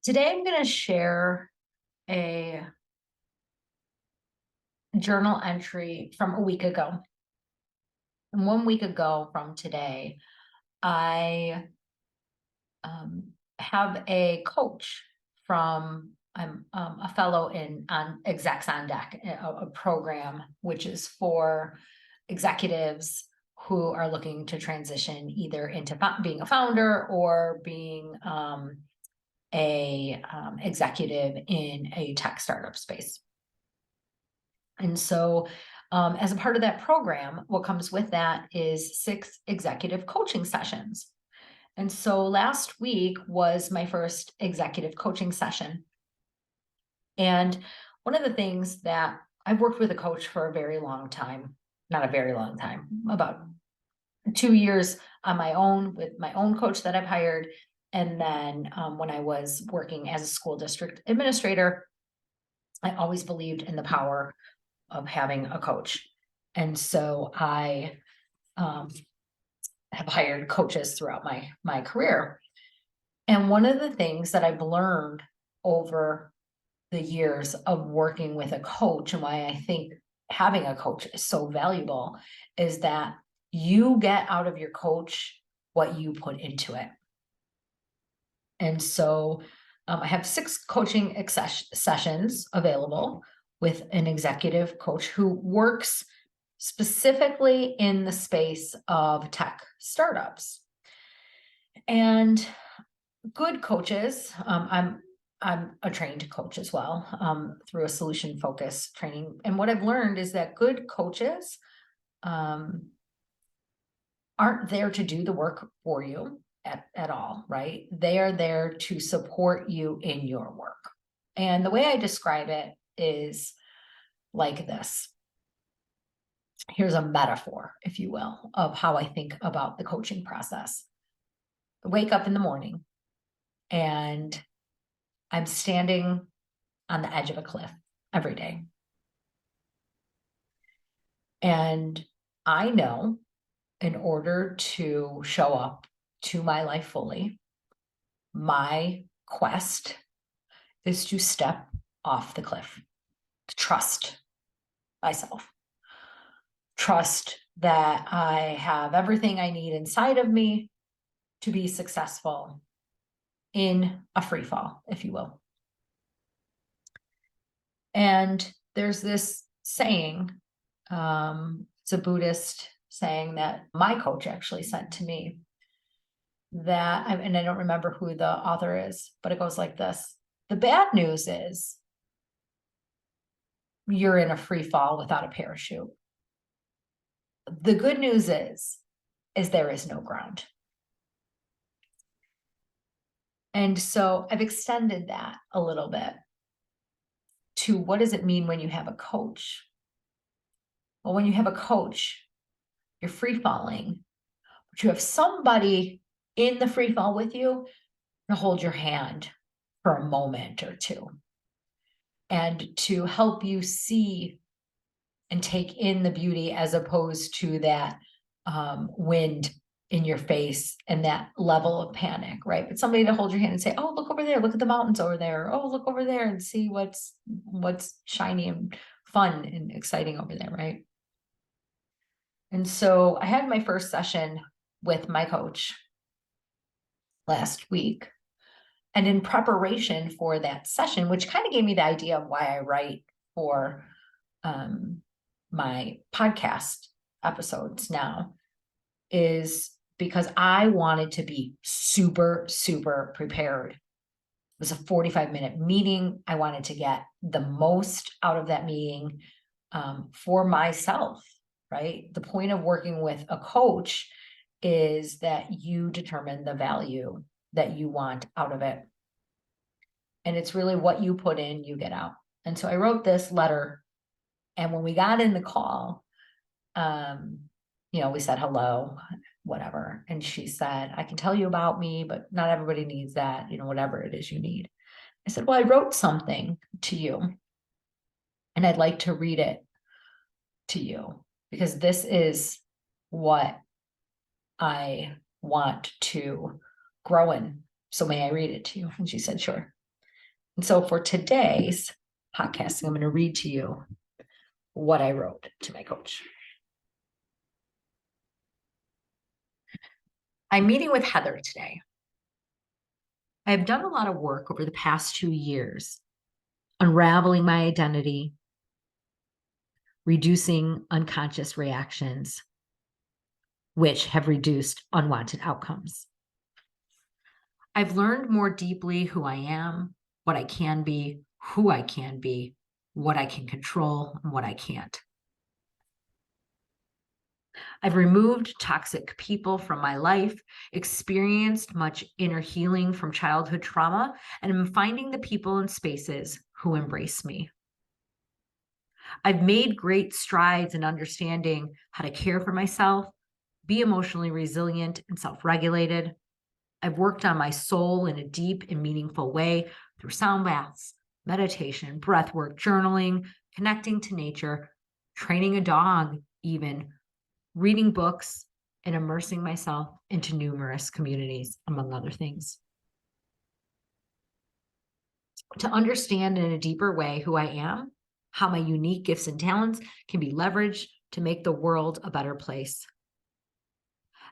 Today, I'm going to share a journal entry from a week ago. And 1 week ago from today, I have a coach from, I'm a fellow on Execs on Deck, a program which is for executives who are looking to transition either into being a founder or being a executive in a tech startup space. And so as a part of that program, what comes with that is 6 executive coaching sessions. And so last week was my first executive coaching session. And one of the things that I've worked with a coach for a very long time, not a very long time, about 2 years on my own with my own coach that I've hired. And then when I was working as a school district administrator, I always believed in the power of having a coach. And so I have hired coaches throughout my career. And one of the things that I've learned over the years of working with a coach, and why I think having a coach is so valuable, is that you get out of your coach what you put into it. And so I have 6 coaching sessions available with an executive coach who works specifically in the space of tech startups. And good coaches, I'm a trained coach as well, through a solution focused training. And what I've learned is that good coaches aren't there to do the work for you at all, right? They are there to support you in your work. And the way I describe it is like this. Here's a metaphor, if you will, of how I think about the coaching process. I wake up in the morning and I'm standing on the edge of a cliff every day. And I know in order to show up to my life fully, my quest is to step off the cliff, to trust myself, trust that I have everything I need inside of me to be successful in a free fall, if you will. And there's this saying, it's a Buddhist saying that my coach actually sent to me, that, and I don't remember who the author is, but it goes like this. The bad news is you're in a free fall without a parachute. The good news is there is no ground. And so I've extended that a little bit to what does it mean when you have a coach? Well, when you have a coach, you're free falling, but you have somebody in the free fall with you to hold your hand for a moment or two and to help you see and take in the beauty, as opposed to that wind in your face and that level of panic, right? But somebody to hold your hand and say, oh, look over there, look at the mountains over there. Oh, look over there and see what's shiny and fun and exciting over there, right? And so I had my first session with my coach last week. And in preparation for that session, which kind of gave me the idea of why I write for my podcast episodes now, is because I wanted to be super, super prepared. It was a 45-minute meeting. I wanted to get the most out of that meeting for myself, right? The point of working with a coach is that you determine the value that you want out of it. And it's really what you put in, you get out. And so I wrote this letter. And when we got in the call, we said hello, whatever. And she said, I can tell you about me, but not everybody needs that, whatever it is you need. I said, well, I wrote something to you and I'd like to read it to you because this is what I want to grow in. So may I read it to you? And she said, sure. And so for today's podcast, I'm going to read to you what I wrote to my coach. I'm meeting with Heather today. I have done a lot of work over the past 2 years, unraveling my identity, reducing unconscious reactions, which have reduced unwanted outcomes. I've learned more deeply who I am, what I can be, who I can be, what I can control, and what I can't. I've removed toxic people from my life, experienced much inner healing from childhood trauma, and am finding the people and spaces who embrace me. I've made great strides in understanding how to care for myself, be emotionally resilient and self-regulated. I've worked on my soul in a deep and meaningful way through sound baths, meditation, breath work, journaling, connecting to nature, training a dog, even reading books, and immersing myself into numerous communities, among other things. To understand in a deeper way who I am, how my unique gifts and talents can be leveraged to make the world a better place.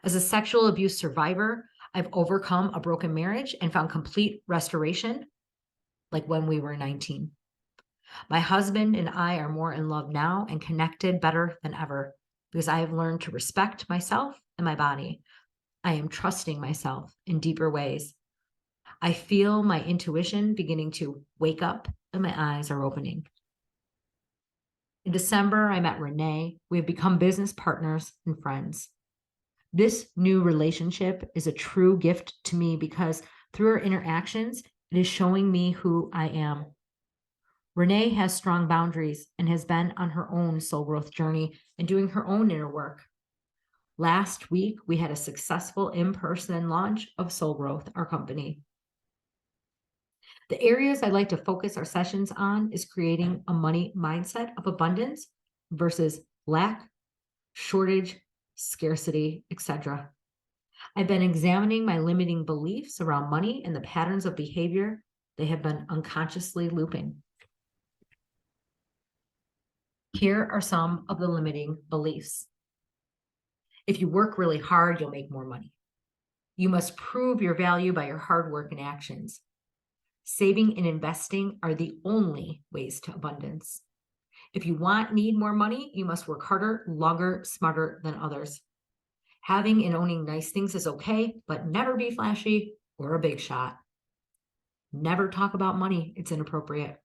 As a sexual abuse survivor, I've overcome a broken marriage and found complete restoration, like when we were 19. My husband and I are more in love now and connected better than ever because I have learned to respect myself and my body. I am trusting myself in deeper ways. I feel my intuition beginning to wake up and my eyes are opening. In December, I met Renee. We have become business partners and friends. This new relationship is a true gift to me because through our interactions, it is showing me who I am. Renee has strong boundaries and has been on her own soul growth journey and doing her own inner work. Last week, we had a successful in-person launch of Soul Growth, our company. The areas I'd like to focus our sessions on is creating a money mindset of abundance versus lack, shortage, scarcity, etc. I've been examining my limiting beliefs around money and the patterns of behavior they have been unconsciously looping. Here are some of the limiting beliefs. If you work really hard, you'll make more money. You must prove your value by your hard work and actions. Saving and investing are the only ways to abundance. If you need more money, you must work harder, longer, smarter than others. Having and owning nice things is okay, but never be flashy or a big shot. Never talk about money. It's inappropriate.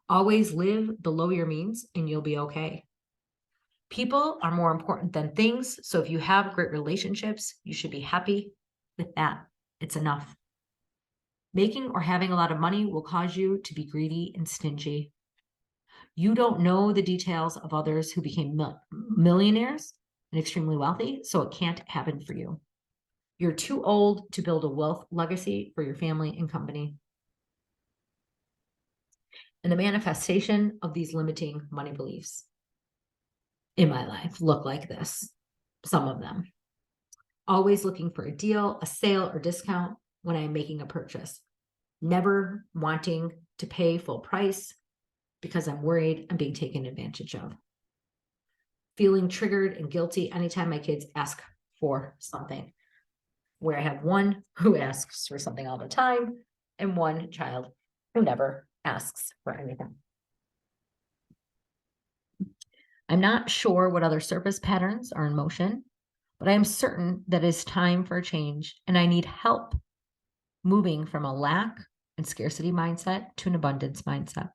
Always live below your means and you'll be okay. People are more important than things. So if you have great relationships, you should be happy with that. It's enough. Making or having a lot of money will cause you to be greedy and stingy. You don't know the details of others who became millionaires and extremely wealthy, so it can't happen for you. You're too old to build a wealth legacy for your family and company. And the manifestation of these limiting money beliefs in my life look like this, some of them. Always looking for a deal, a sale, or discount when I'm making a purchase. Never wanting to pay full price because I'm worried I'm being taken advantage of. Feeling triggered and guilty anytime my kids ask for something, where I have one who asks for something all the time and one child who never asks for anything. I'm not sure what other surface patterns are in motion, but I am certain that it's time for a change and I need help moving from a lack and scarcity mindset to an abundance mindset.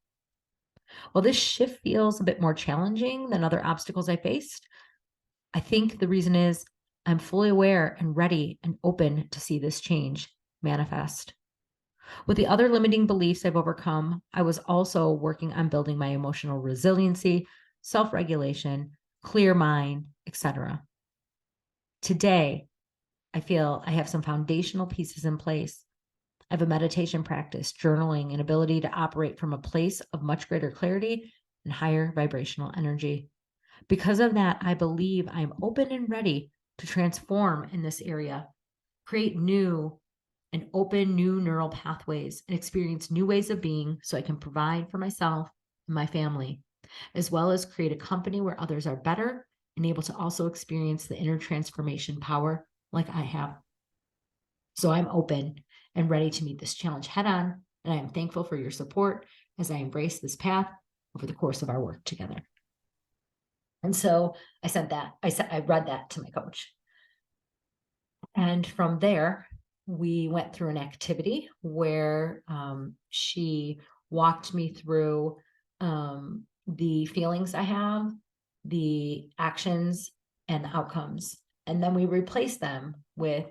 While this shift feels a bit more challenging than other obstacles I faced, I think the reason is I'm fully aware and ready and open to see this change manifest. With the other limiting beliefs I've overcome, I was also working on building my emotional resiliency, self-regulation, clear mind, etc. Today, I feel I have some foundational pieces in place. I have a meditation practice, journaling, and ability to operate from a place of much greater clarity and higher vibrational energy. Because of that, I believe I am open and ready to transform in this area, create new and open new neural pathways and experience new ways of being so I can provide for myself and my family, as well as create a company where others are better and able to also experience the inner transformation power like I have. So I'm open and ready to meet this challenge head on, and I am thankful for your support as I embrace this path over the course of our work together. And so I read that to my coach. And from there, we went through an activity where she walked me through the feelings I have, the actions, and the outcomes. And then we replaced them with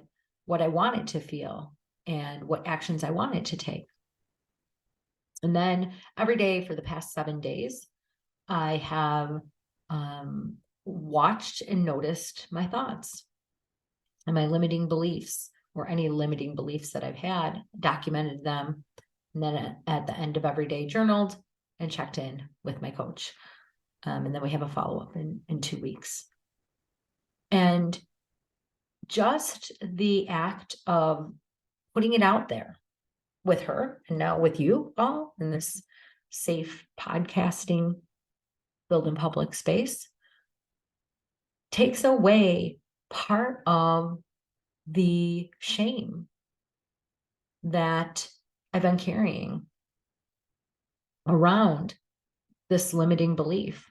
what I wanted to feel and what actions I wanted to take. And then every day for the past 7 days, I have watched and noticed my thoughts and my limiting beliefs, or any limiting beliefs that I've had, documented them, and then at the end of every day journaled and checked in with my coach. And then we have a follow-up in 2 weeks. And just the act of putting it out there with her, and now with you all in this safe podcasting, build in public space, takes away part of the shame that I've been carrying around this limiting belief.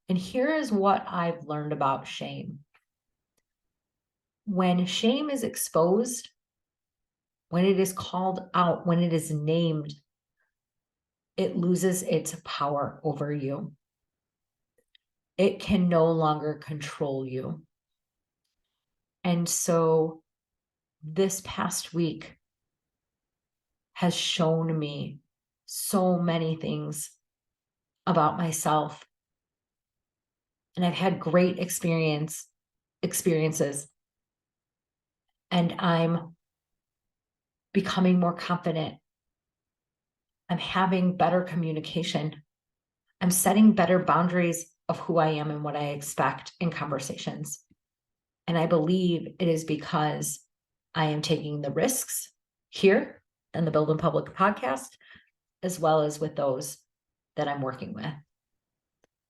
And here is what I've learned about shame. When shame is exposed, when it is called out, when it is named, it loses its power over you. It can no longer control you. And so this past week has shown me so many things about myself. And I've had great experiences. And I'm becoming more confident. I'm having better communication. I'm setting better boundaries of who I am and what I expect in conversations. And I believe it is because I am taking the risks here in the Build in Public podcast, as well as with those that I'm working with.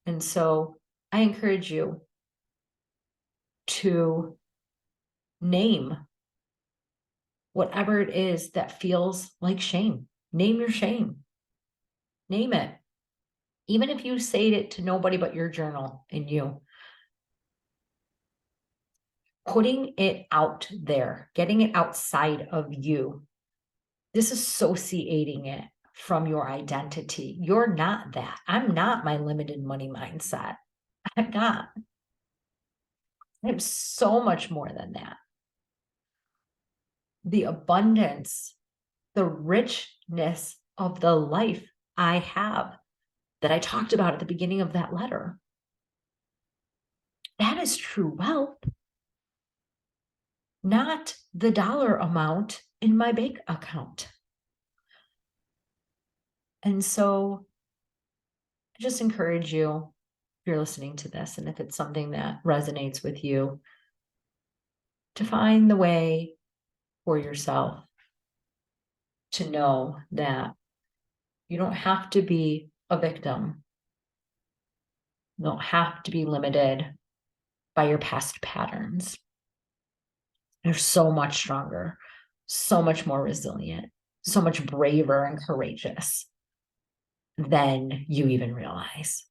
And so I encourage you to name whatever it is that feels like shame. Name your shame. Name it. Even if you say it to nobody but your journal and you. Putting it out there, getting it outside of you, disassociating it from your identity. You're not that. I'm not my limited money mindset. I'm not. I'm so much more than that. The abundance, the richness of the life I have that I talked about at the beginning of that letter, that is true wealth, not the dollar amount in my bank account. And so I just encourage you, if you're listening to this, and if it's something that resonates with you, to find the way for yourself to know that you don't have to be a victim. You don't have to be limited by your past patterns. You're so much stronger, so much more resilient, so much braver and courageous than you even realize.